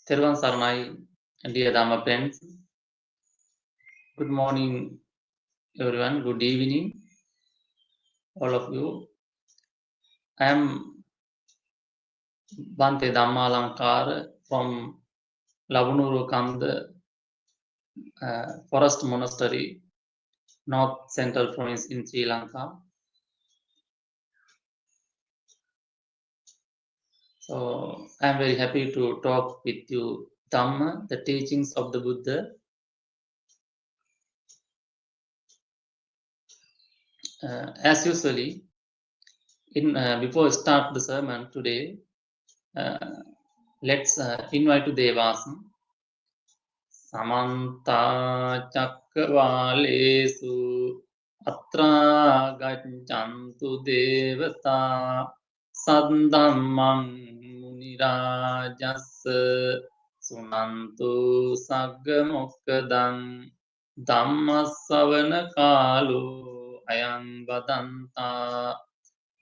Thero Saranai, dear Dhamma friends. Good morning, everyone. Good evening, all of you. I am Bhante Dhammalankara from Lavunuru Kanda Forest Monastery, North Central Province in Sri Lanka. So I am very happy to talk with you Dhamma, the teachings of the Buddha. As usually, before I start the sermon today, let's invite to Devasan. Samanta Chakravalesu Atra Gachantu Devata Sadhammang Munirajas Sunantu Saggamokadam Dhammasavana Kalu Ayang Badanta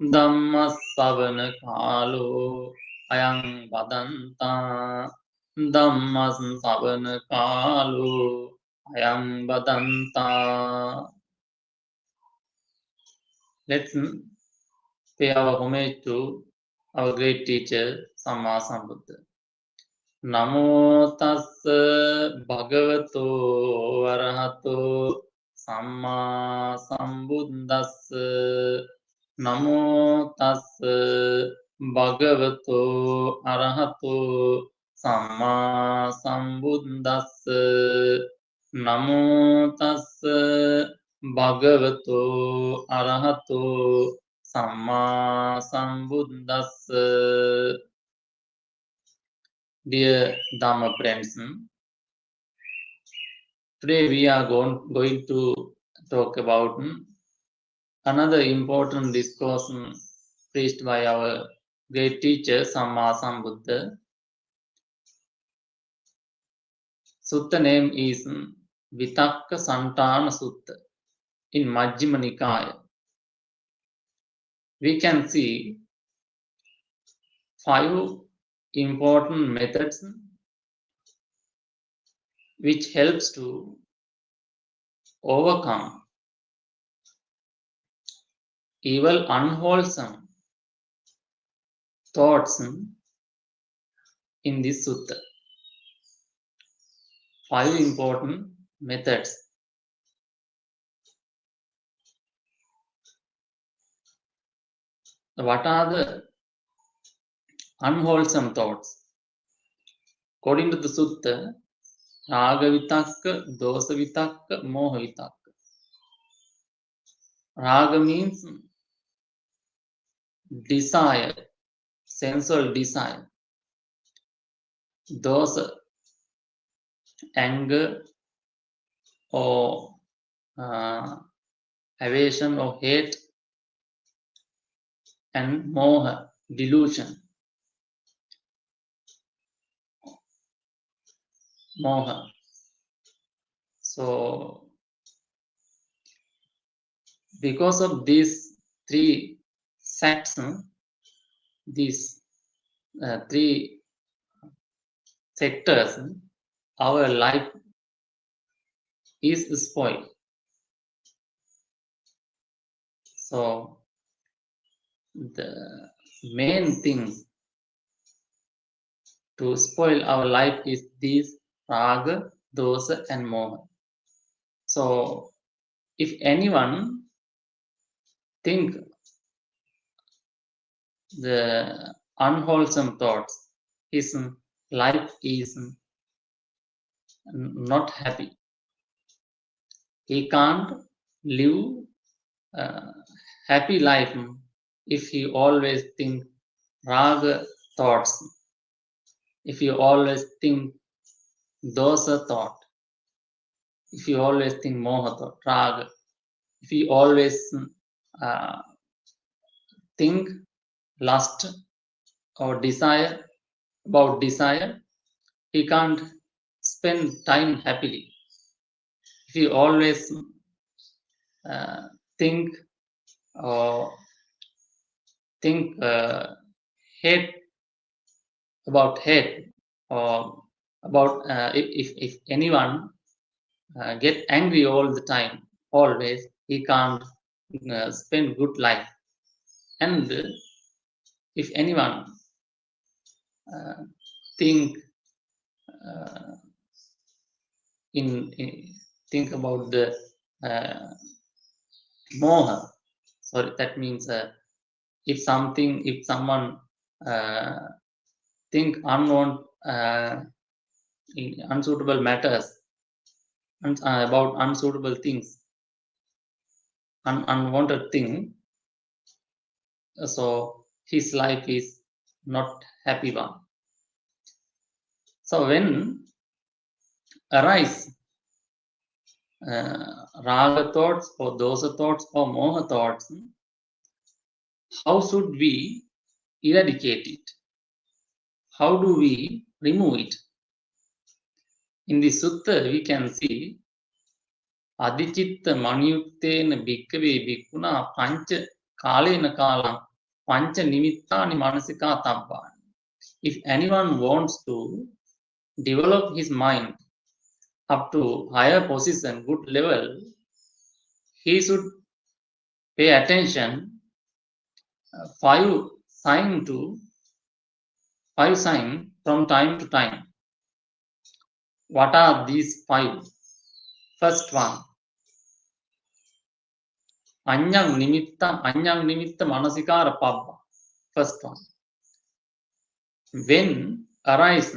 Dhammasavana Kalu Ayang Badanta Dhammasavana Kalu Ayang Badanta. Let's pay our homage to our great teacher, Samma Sambuddha. Namo tassa bhagavato arahato Samma Sambuddhassa. Namo tassa bhagavato arahato Samma Sambuddhassa. Namo tassa bhagavato arahato Samma Sambuddhassa. Dear Dhamma friends, today we are going to talk about another important discourse preached by our great teacher Samma Sambuddha. Sutta name is Vitakkasanthana Sutta in Majjhima Nikaya. We can see 5 important methods which helps to overcome evil, unwholesome thoughts in this sutta. 5 important methods. What are the unwholesome thoughts? According to the sutta, Raga Vitakka, Dosa Vitakka, Moha Vitakka. Raga means desire, sensual desire. Dosa, anger or aversion or hate, and moha, delusion. Moha. So, because of these 3 sects, these 3 sectors, our life is spoiled. So, the main thing to spoil our life is these raga, dosa, and moha. So, if anyone think the unwholesome thoughts, his life is not happy. He can't live a happy life if he always think raga thoughts, if you always think dosa thought, if you always think moha thought, raga, if you always think lust or desire, about desire, he can't spend time happily. If you always think hate, about hate or about if anyone get angry all the time, always, he can't spend good life. And if anyone think think about the moha, sorry, that means if someone think unsuitable matters, about unsuitable things, unwanted thing, so his life is not happy one. So when arise raga thoughts or dosa thoughts or moha thoughts, how should we eradicate it? How do we remove it? In the sutta we can see adicitta maniyuttena bhikkave bhikkhuna pancha kalena kalam pancha nimittani manasika tabbani. If anyone wants to develop his mind up to higher position, good level, he should pay attention 5 sign from time to time. What are these 5? First one, anyang nimitta manasikara pabba. First one, when arise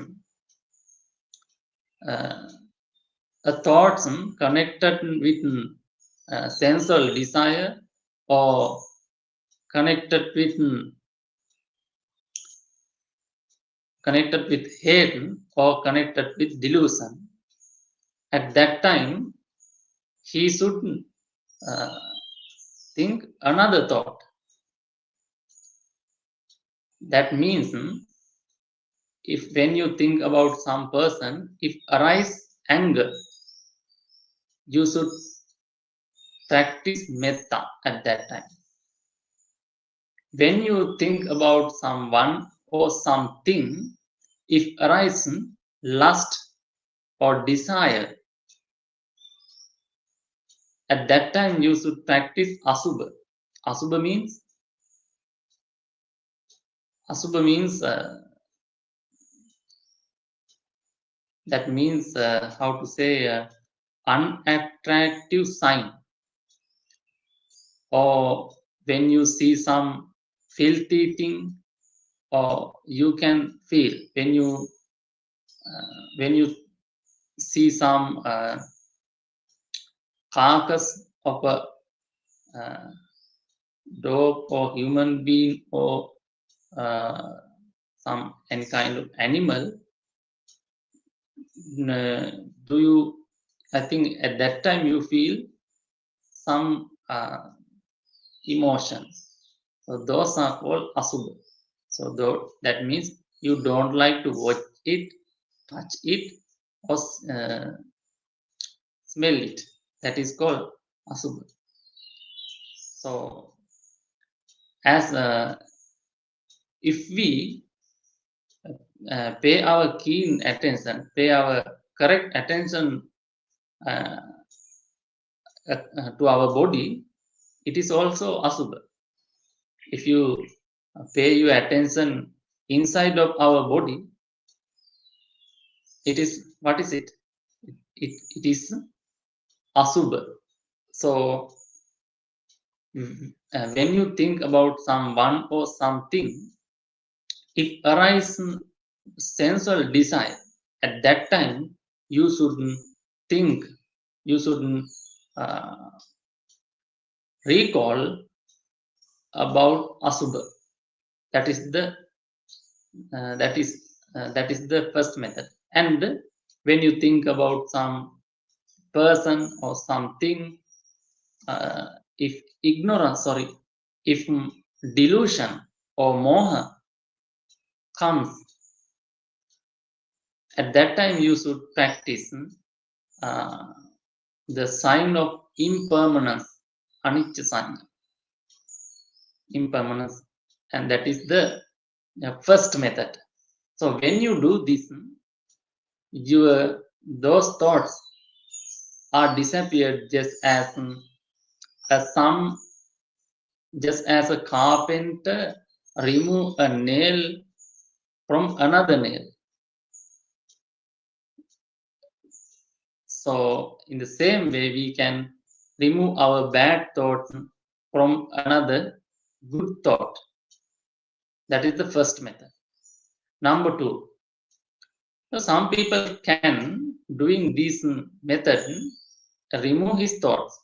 a thoughts connected with sensual desire or connected with hate or connected with delusion, at that time he should think another thought. That means if when you think about some person, if arise anger, you should practice metta at that time. When you think about someone or something, if arise lust or desire, at that time you should practice asubha. Asubha means that means how to say unattractive sign, or when you see some filthy thing, or you can feel when you see some carcass of a dog or human being or some any kind of animal, do you, I think at that time you feel some emotions. So those are called asubha. So that means you don't like to watch it, touch it, or smell it. That is called asubha. So as if we pay our keen attention, pay our correct attention to our body, it is also asubha. If you pay your attention inside of our body, it is, what is it? It is asubha. So when you think about someone or something, if arise sensual desire, at that time you shouldn't think, you shouldn't recall about asubha. That is the first method. And when you think about some person or something, if ignorance, if delusion or moha comes, at that time you should practice the sign of impermanence, anicca sanya, impermanence, and that is the first method. So when you do this, those thoughts are disappeared just as a carpenter remove a nail from another nail. So in the same way, we can remove our bad thoughts from another good thought. That is the first method. Number 2, so some people can doing this method remove his thoughts,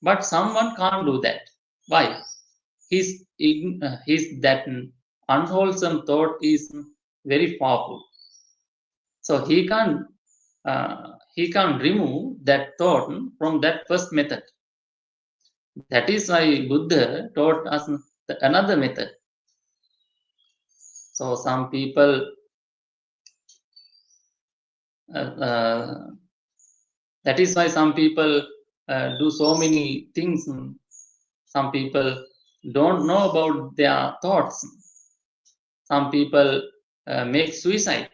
but someone can't do that. Why? His that unwholesome thought is very powerful, so he can't remove that thought from that first method. That is why Buddha taught us another method. So some people that is why some people do so many things. Some people don't know about their thoughts. Some people make suicide.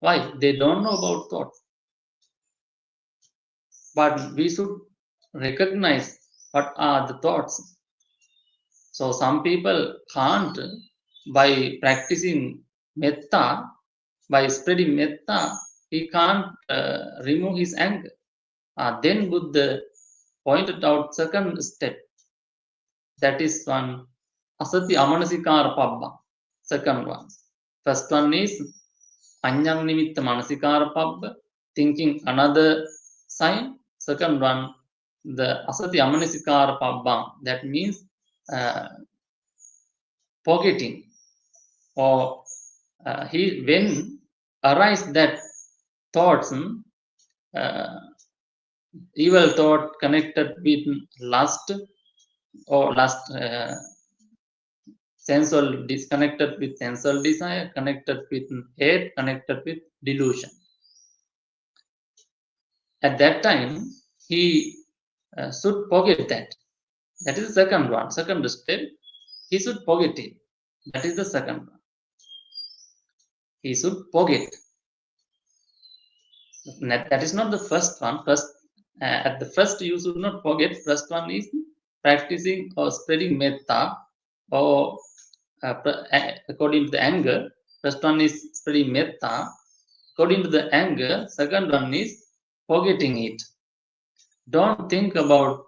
Why? They don't know about thoughts. But we should recognize what are the thoughts. So some people can't, by practicing metta, by spreading metta, he can't remove his anger. Then Buddha pointed out second step. That is one, asati amanasikara pabba. Second one. First one is anyam nimitta manasikara pabba, thinking another sign. Second one, the asati amanasikara pabba. That means forgetting, or when arise that thoughts, evil thought connected with lust, or lust, sensual disconnected with sensual desire, connected with hate, connected with delusion. At that time, he should forget that. That is the second one. Second step, he should forget it. That is the second one. He should forget. That is not the first one. First, at the first, you should not forget. First one is practicing or spreading metta, or according to the anger. First one is spreading metta according to the anger. Second one is forgetting it. Don't think about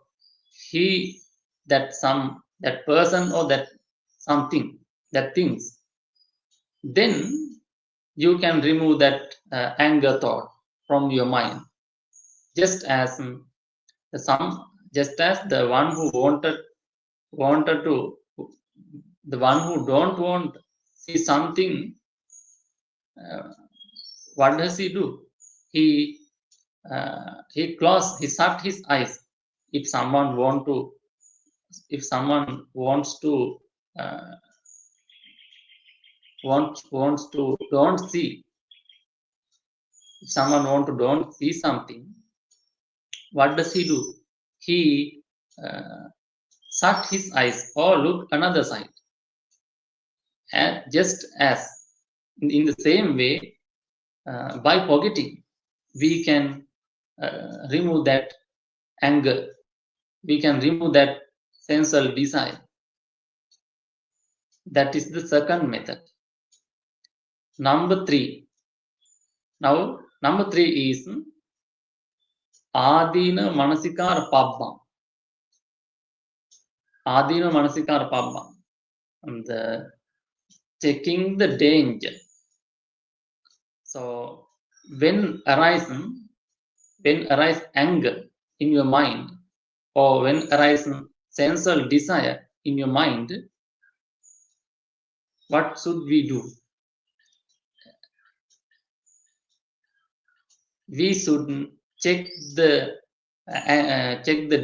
that person, or that something, that things. Then you can remove that anger thought from your mind. Just as the one who wanted to, the one who don't want see something, what does he do? He shut his eyes. If someone wants to don't see, if someone don't see something, what does he do? He shut his eyes or look another side. And just as in the same way, by forgetting, we can remove that anger. We can remove that sensual desire. That is the second method. Number 3. Now, number 3 is Adina Manasikara Pabba. Adina Manasikara Pabba. And checking the danger. So when arise anger in your mind, or when arise sensual desire in your mind, what should we do? We should check the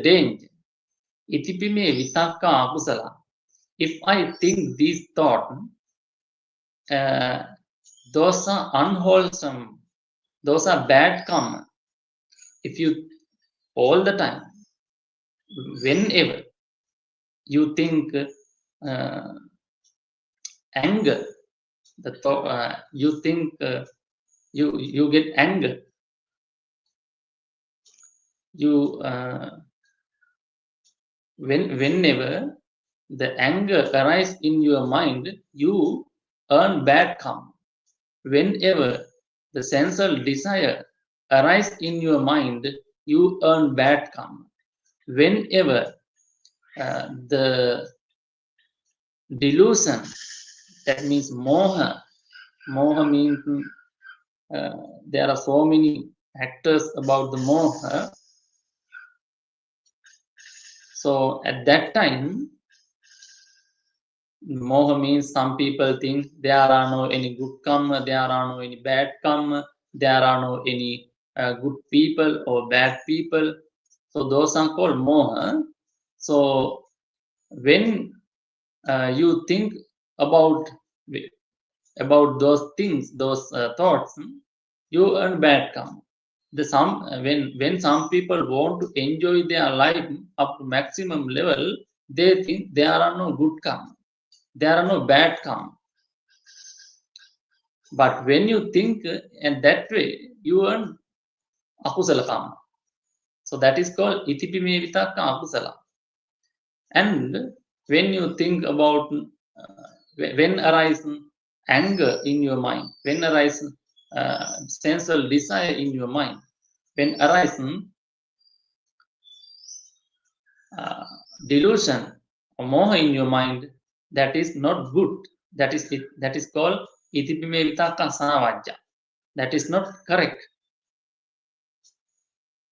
danger. Itipime vitakka akusala. If I think these thoughts, those are unwholesome, those are bad karma. If you all the time, whenever you think anger, you think you get anger. You whenever the anger arises in your mind, you earn bad karma. Whenever the sensual desire arises in your mind, you earn bad karma. Whenever the delusion, that means moha means there are so many factors about the moha. So at that time, moha means some people think there are no any good karma, there are no any bad karma, there are no any good people or bad people. So those are called moha. So when you think about those things, those thoughts, you earn bad karma. When some people want to enjoy their life up to maximum level, they think there are no good karma, there are no bad karma. But when you think in that way, you earn akusala karma. So that is called itipime vitakka akusala. And when you think about when arises anger in your mind, when arises sensual desire in your mind, when arises delusion or moha in your mind, that is not good. That is called itipime vitakka sanavajja. That is not correct.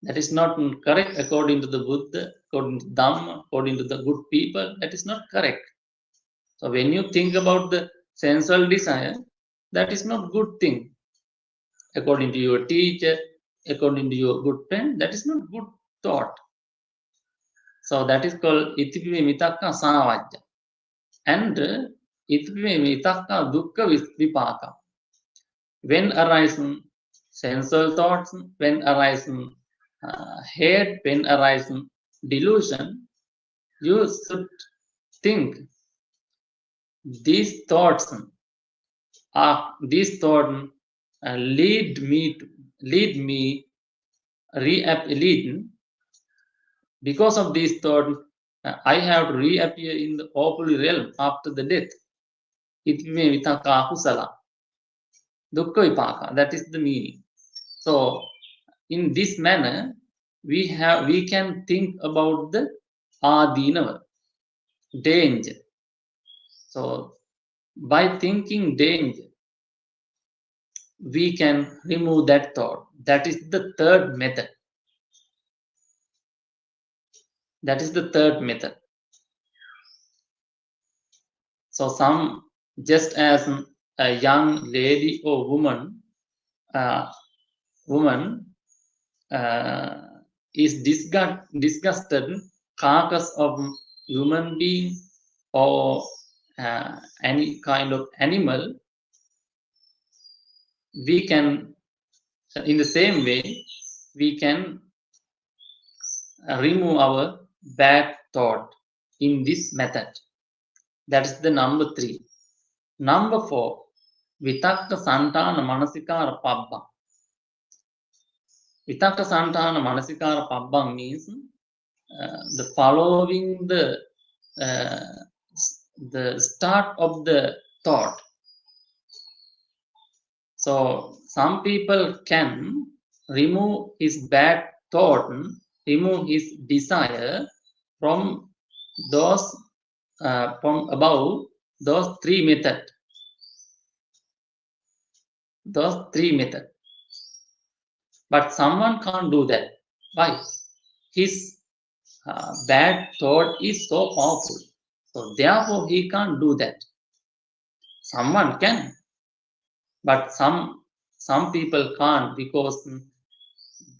That is not correct according to the Buddha, according to Dhamma, according to the good people. That is not correct. So when you think about the sensual desire, that is not good thing. According to your teacher, according to your good friend, that is not good thought. So that is called itipime vitakka sanavajja. And itipime vitakka dukkha vipaka. When arising sensual thoughts, when arising hate, when arising delusion, you should think these thoughts lead me because of these thoughts. I have to reappear in the awful realm after the death. Itime vitakka akusala dukkha vipaka. That is the meaning. So in this manner, we can think about the adinava, danger. So by thinking danger, we can remove that thought. That is the third method. That is the third method. So just as a young lady or woman is disgusted carcass of human being or any kind of animal, we can, in the same way, we can remove our bad thought in this method. That is the number 3. Number 4, Vitakkasanthana Manasikara Pabbam. Vitakkasanthana Manasikara Pabbam means the following the start of the thought. So some people can remove his bad thought, remove his desire from those from above those 3 methods. Those 3 methods. But someone can't do that. Why? His bad thought is so powerful. So therefore he can't do that. Someone can. But some people can't, because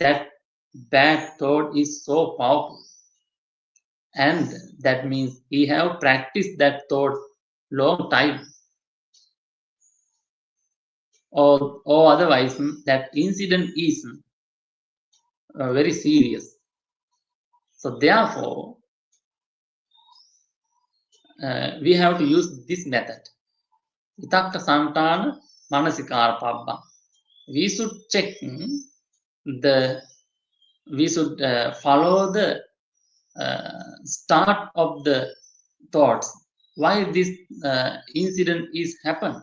that bad thought is so powerful. And that means he have practiced that thought long time. Or otherwise that incident is very serious. So therefore we have to use this method, Vitakkasanthana Manasikara Pabbam. we should check we should follow the start of the thoughts. Why this incident is happened?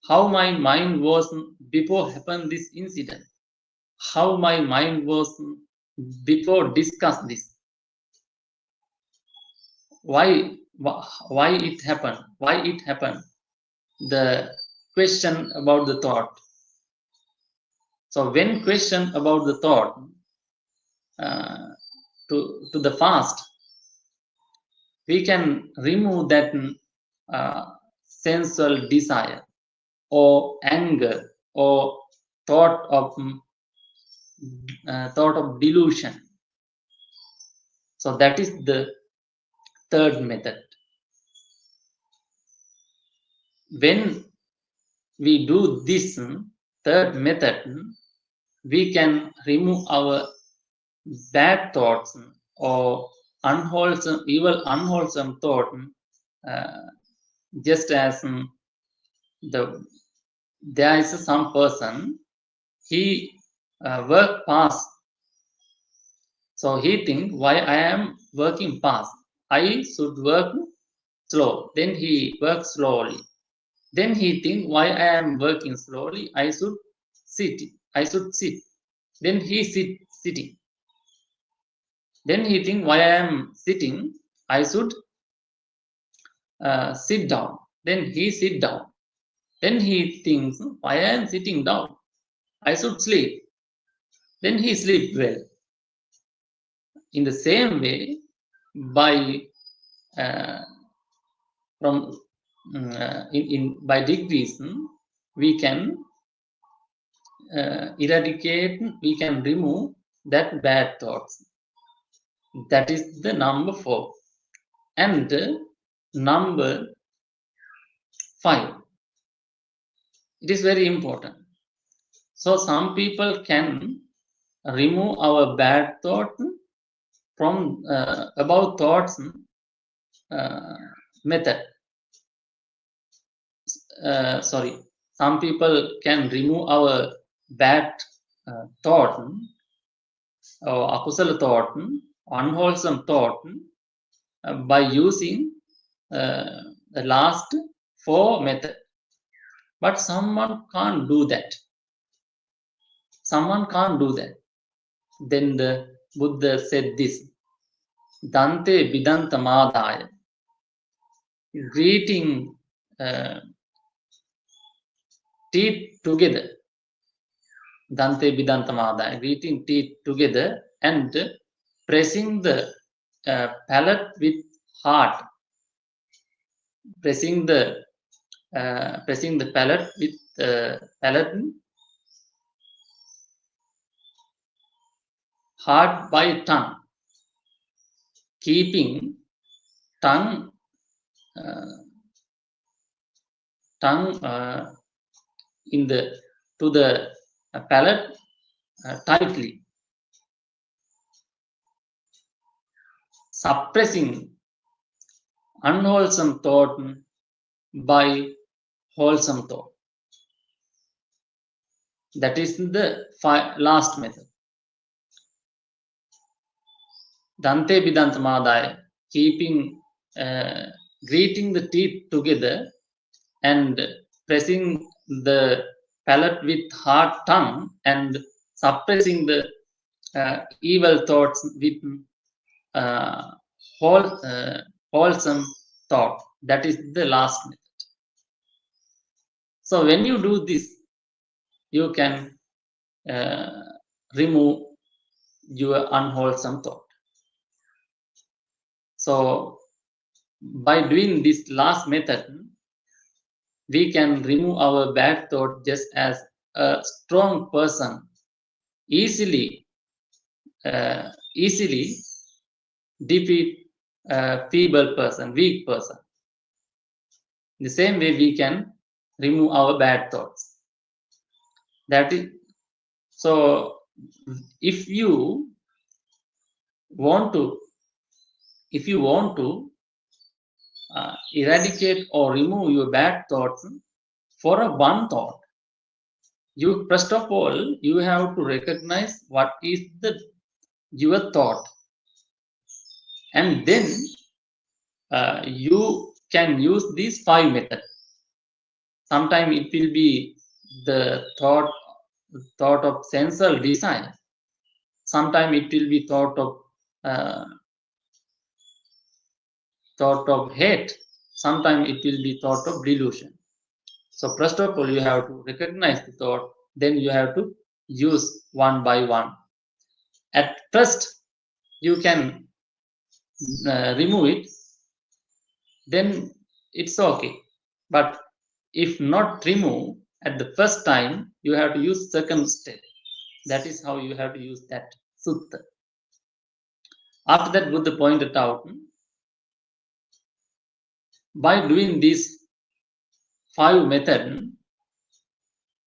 How my mind was before happened this incident? How my mind was before discuss this? Why it happened? Why it happened? The question about the thought. So when question about the thought to the past, we can remove that sensual desire or anger or thought of delusion. So that is the third method. When we do this third method, we can remove our bad thoughts or unwholesome, evil, unwholesome thought, just as there is some person, he work fast, so he think, why I am working fast? I should work slow. Then he works slowly. Then he think, why I am working slowly? I should sit. I should sit. Then he sitting. Then he think, why I am sitting? I should sit down. Then he sit down. Then he thinks, why I am sitting down? I should sleep. Then he sleep well. In the same way, by by degrees, we can eradicate, we can remove that bad thoughts. That is the number 4. And number 5, it is very important. So some people can remove our bad thought from about thoughts method. Some people can remove our bad thought or akusala thought, unwholesome thought, by using the last 4 method. But someone can't do that. Someone can't do that. Then the Buddha said this: Dante Vidanta Madaya, greeting teeth together. Dante Vidanta Madaya, greeting teeth together and pressing the palate with heart. Pressing the palate with palate heart by tongue, keeping tongue in the to the palate tightly, suppressing unwholesome thought by wholesome thought. That is the last method. Dante Vidanta Madaya, keeping greeting the teeth together and pressing the palate with hard tongue and suppressing the evil thoughts with wholesome thought. That is the last method. So when you do this, you can remove your unwholesome thought. So by doing this last method, we can remove our bad thought, just as a strong person easily defeat a feeble person, weak person. In the same way, we can remove our bad thoughts. That is so. If you want to eradicate or remove your bad thoughts for a one thought, you first of all you have to recognize what is your thought, and then you can use these 5 methods. Sometimes it will be the thought of sensual desire. Sometimes it will be thought of hate. Sometimes it will be thought of delusion. So first of all, you have to recognize the thought, then you have to use one by one. At first, you can remove it, then it's okay. But if not remove at the first time, you have to use second step. That is how you have to use that sutta. After that, Buddha pointed out, by doing these 5 methods,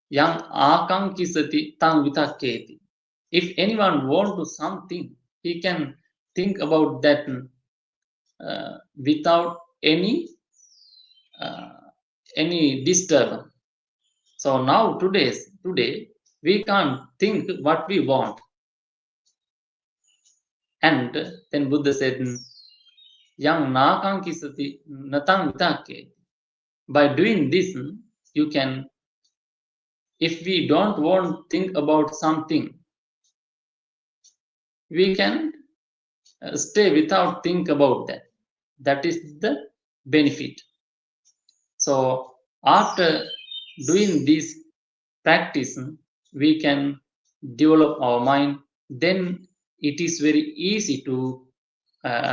yang akankisati tang vitakketi. If anyone wants to something, he can think about that without any disturbance. So now today we can't think what we want. And then Buddha said, yang nakankisati natang vitakketi. By doing this, you can, if we don't want to think about something, we can stay without think about that. That is the benefit. So after doing this practice, we can develop our mind. Then it is very easy to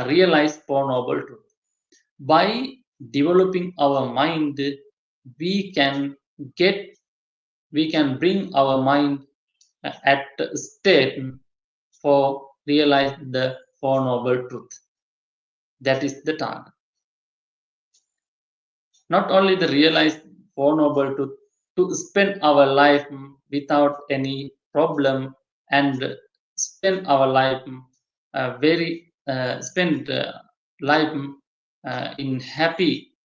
realize Four Noble Truth. By developing our mind, we can bring our mind at a state for realize the Four Noble Truth. That is the target. Not only the realize Four Noble Truth, to spend our life without any problem and spend our life life in happy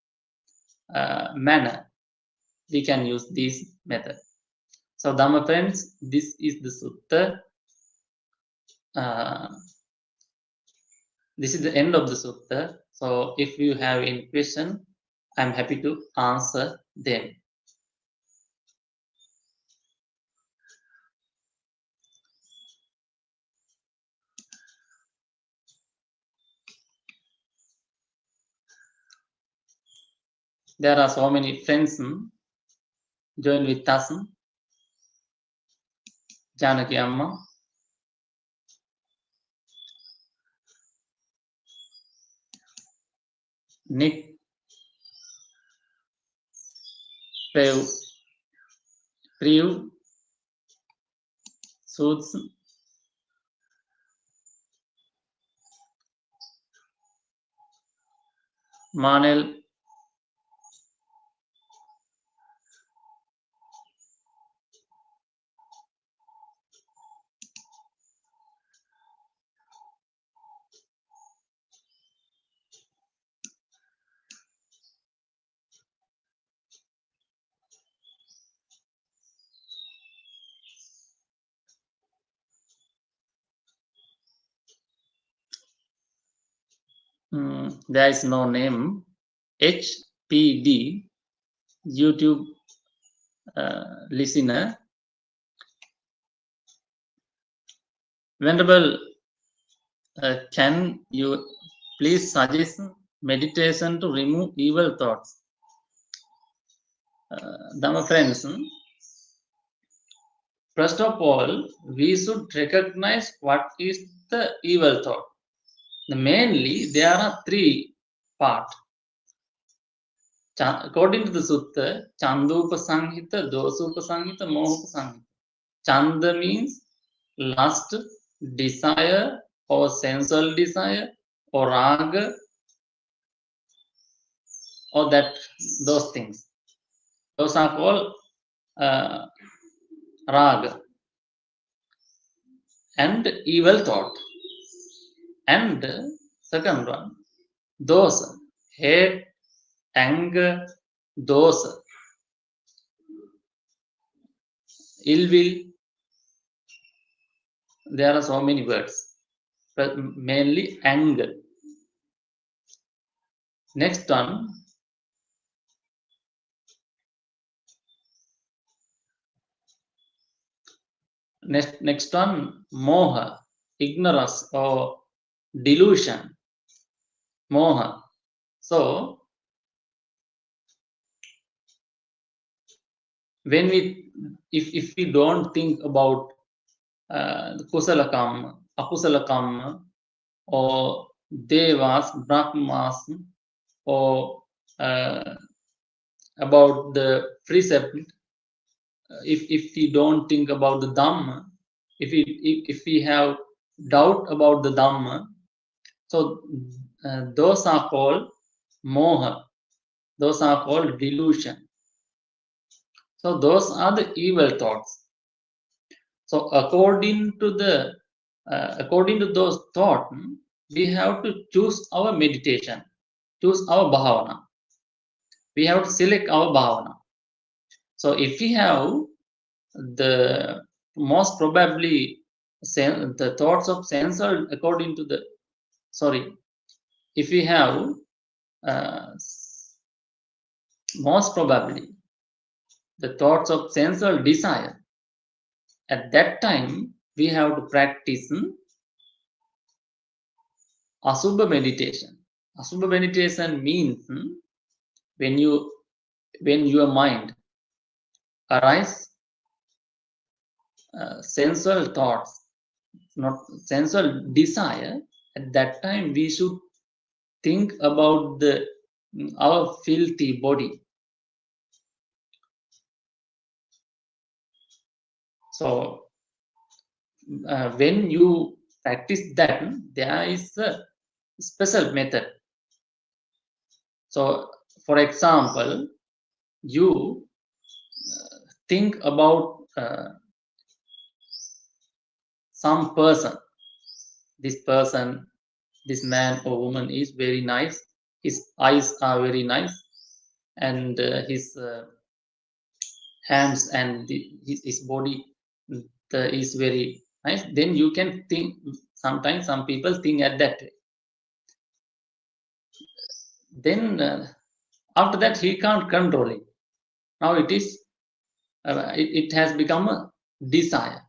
manner. We can use this method. So Dhamma friends, this is the sutta. This is the end of the sutta. So if you have any question, I'm happy to answer them. There are so many friends join with us. Janaki Amma, Nick, Priyu, Suits, Manel, there is no name, HPD, YouTube listener. Venerable, can you please suggest meditation to remove evil thoughts? Dhamma friends, first of all, we should recognize what is the evil thought. Mainly, there are 3 parts. According to the sutta, Chandupasanghita, Dosupasanghita, Mohupasanghita. Chanda means lust, desire, or sensual desire, or raga, or those things. Those are called raga. And evil thought. And second one, dosa, hate, anger, dosa. ill will. There are so many words, but mainly anger. Next one, moha, ignorance or delusion. Moha. So when if we don't think about kusala karma, akusala karma, or devas, brahmas, or about the precept, if we don't think about the Dhamma, if we have doubt about the Dhamma, so those are called moha, those are called delusion. So those are the evil thoughts. So according to those thoughts, we have to choose our meditation, choose our bhavana. We have to select our bhavana. So if we have the most probably the thoughts of sensual, according to the if we have most probably the thoughts of sensual desire, at that time we have to practice asubha meditation. Asubha meditation means when your mind arise sensual thoughts, not sensual desire, at that time we should think about our filthy body. So when you practice that, there is a special method. So for example, you think about some person. This man or woman is very nice. His eyes are very nice, and his hands and his body is very nice. Then you can think. Sometimes some people think at that way. Then after that he can't control it. Now it has become a desire,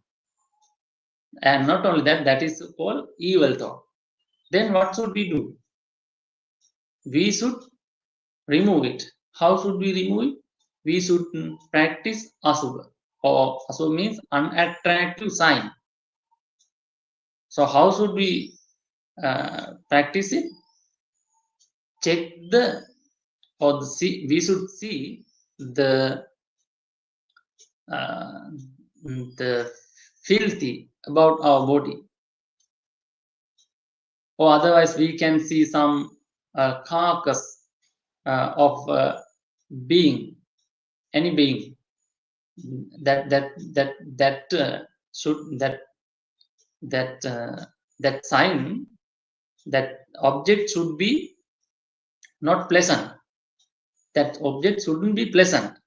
and not only that, that is called evil thought. Then what should we do? We should remove it. How should we remove it? We should practice asubha, or asubha means unattractive sign. So how should we practice it? Check we should see the filthy about our body, or otherwise we can see some carcass of any being that sign, that object should be not pleasant. That object shouldn't be pleasant.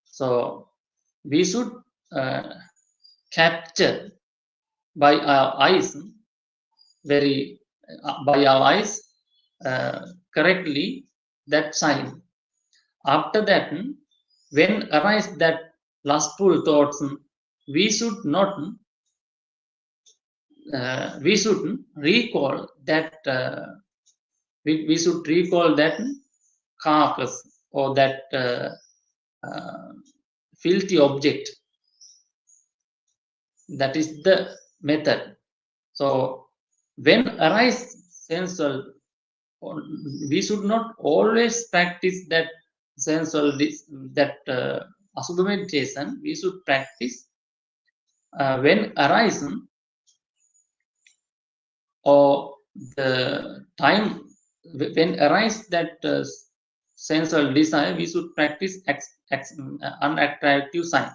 So we should capture by our eyes correctly that sign. After that, when arise that lustful thoughts, we should recall that we should recall that carcass or that filthy object. That is the method. So when arise sensual, we should not always practice that sensual asubha meditation. We should practice when arise, or the time when arise that sensual desire, we should practice unattractive sign.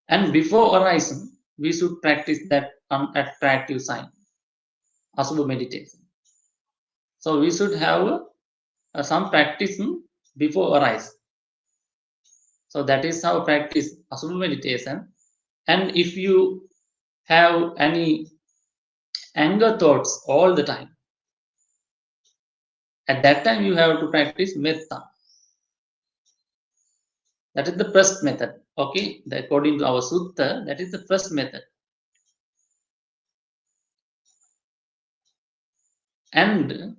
And before arising, we should practice that unattractive sign, asubha meditation. So we should have some practice before arise. So that is how practice Asubha meditation. And if you have any anger thoughts all the time, at that time you have to practice metta. That is the first method. Okay, according to our sutta, that is the first method. And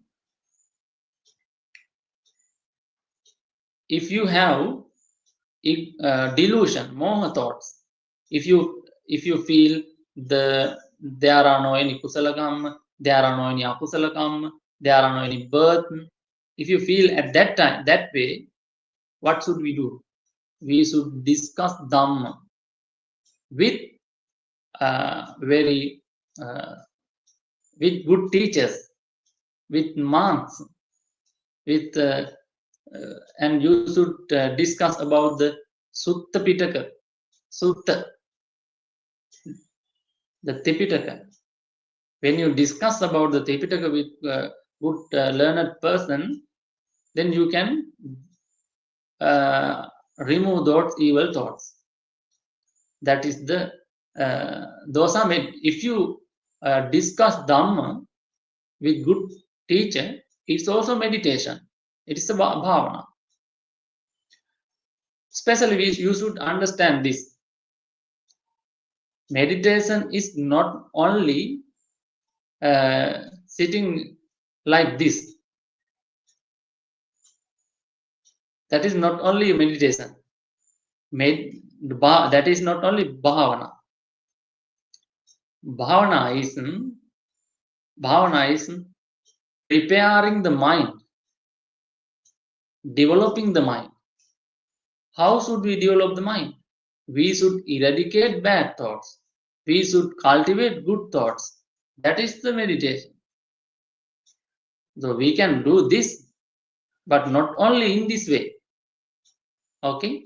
if you have delusion, moha thoughts, if you feel there are no any kusala karma, there are no any akusala karma, there are no any birth, if you feel at that time that way, what should we do? We should discuss Dhamma with very with good teachers, with monks, with and you should discuss about the Sutta Pitaka, Sutta, the Tipitaka. When you discuss about the Tipitaka with good learned person, then you can remove those evil thoughts. That is the those are made. If you discuss Dhamma with good teacher, it's also meditation. It is a bhavana. Especially you should understand this. Meditation is not only sitting like this. That is not only meditation. That is not only bhavana. Bhavana is preparing the mind, developing the mind. How should we develop the mind? We should eradicate bad thoughts. We should cultivate good thoughts. That is the meditation. So we can do this, but not only in this way. Okay?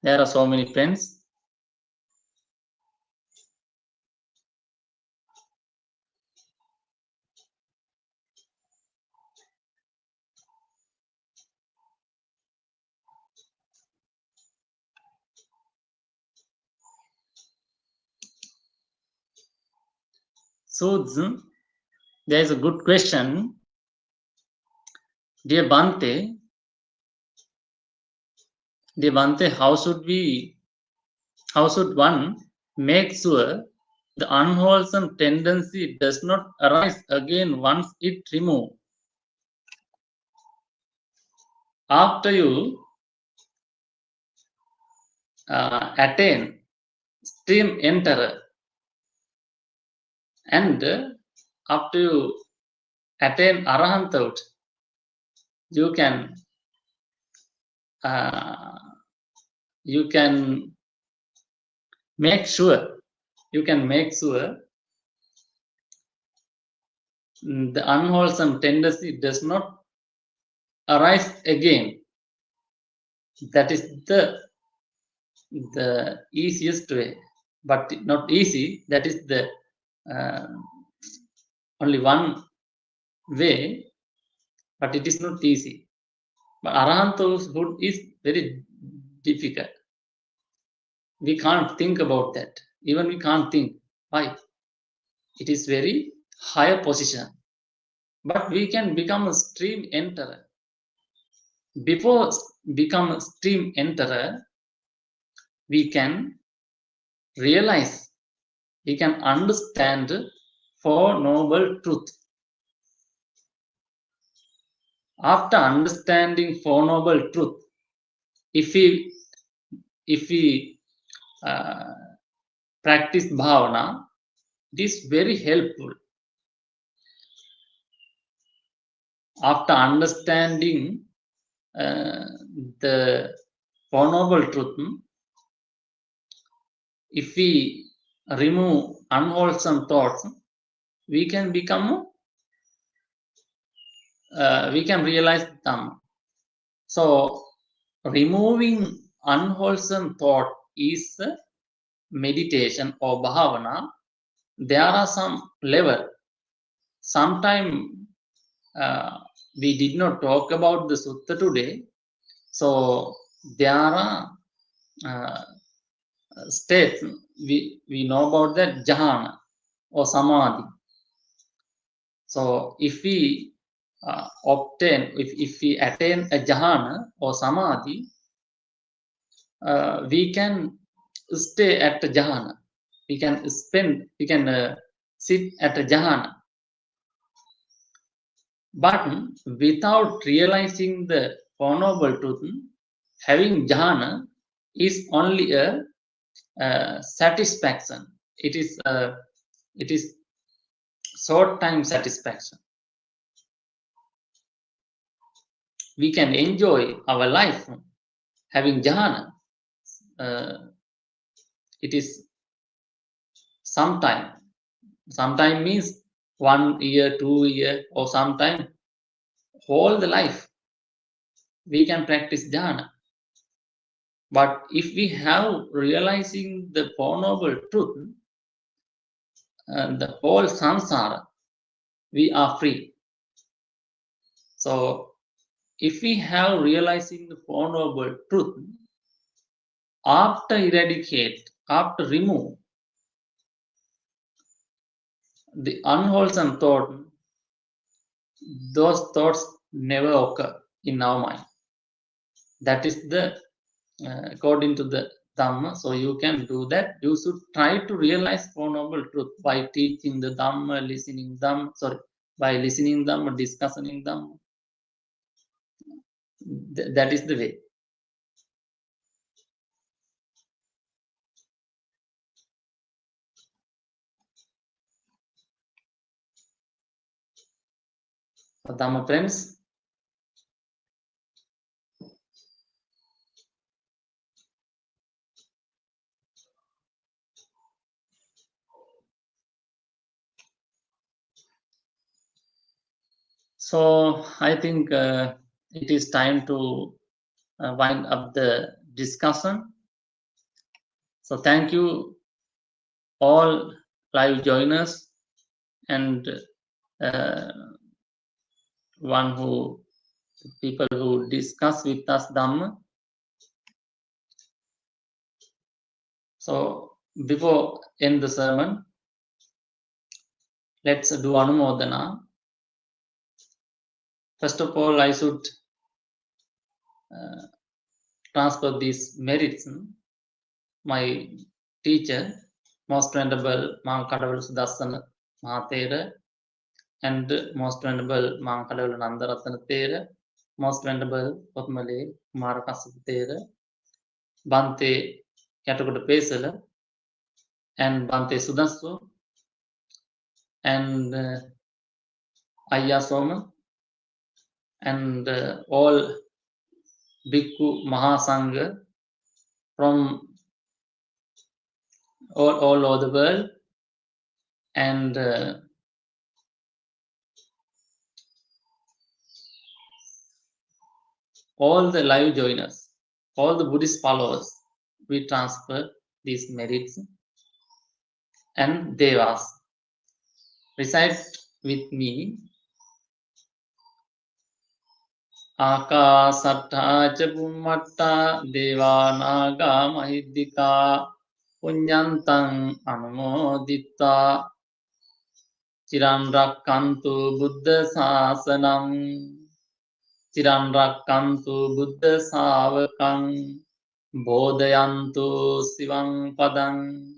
There are so many friends. So there is a good question. Dear Bante, how should one make sure the unwholesome tendency does not arise again once it removed? After you attain stream enterer, and after you attain arahanthood, you can make sure the unwholesome tendency does not arise again. That is the easiest way, but not easy. That is the only one way, but it is not easy. But arahanthood is very difficult. We can't think about that. Even we can't think. Why? It is very higher position. But we can become a stream enterer. Before become a stream enterer, we can realize, we can understand Four Noble Truths. After understanding Four Noble Truths, if we practice bhavana, it is very helpful. After understanding the Four Noble Truths, if we remove unwholesome thoughts, we can become, we can realize Dhamma. So, removing unwholesome thought is meditation or bhavana. There are some level. Sometimes we did not talk about the sutta today. So there are states we know about that jhana or samadhi. So if we if we attain a jhana or samadhi, we can stay at the jhana. We can sit at a jhana. But without realizing the Four Noble Truth, having jhana is only a satisfaction. It is short time satisfaction. We can enjoy our life having jhana. It is sometime. Sometime means 1 year, 2 year, or sometime whole the life. We can practice jhana. But if we have realizing the Four Noble Truth, the whole samsara, we are free. So if we have realizing the Four Noble Truth, after eradicate, after remove the unwholesome thought, those thoughts never occur in our mind. That is the according to the Dhamma. So you can do that. You should try to realize Four Noble Truth by teaching the Dhamma, listening Dhamma, by listening Dhamma, discussing Dhamma. That is the way. Dhamma friends. So I think it is time to wind up the discussion. So thank you all live joiners and people who discuss with us Dhamma. So before end the sermon, let's do Anumodana. First of all, I should transfer these merits. My teacher, Most Venerable Mankadavalu Sudassana Mahathera, and Most Venerable Mankadavalu Nandaratana Thera, Most Venerable Potmale Kumarakassapa Thera, Bante Katakoda Pesala, and Bante Sudasso, and Ayya Soma, and all Bhikkhu Mahasangha from all over the world, and all the live joiners, all the Buddhist followers, we transfer these merits and devas. Recite with me. Akasatta ca bhummatta devanaga mahiddhika punyantang anumoditta chiran rakkantu buddha sasanam chiran rakkantu buddha savakam bodhayantu sivang padam.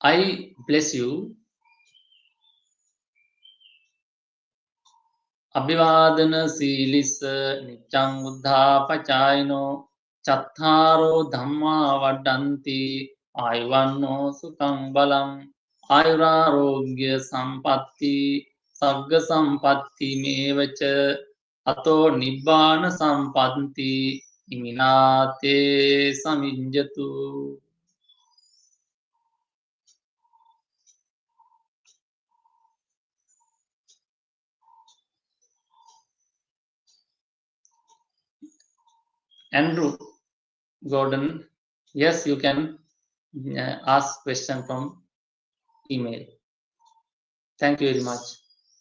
I bless you. Abhivadana silisa nityang buddha pachayino chattaro dhamma vaddanti ayuvanno sukang balam ayurarogya sampatti sagga sampatti mevacha Ato nibbana sampanti iminate samijjatu. Andrew Gordon, yes, you can ask question from email. Thank you very much,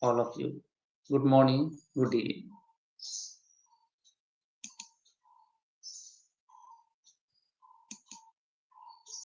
all of you. Good morning, good evening.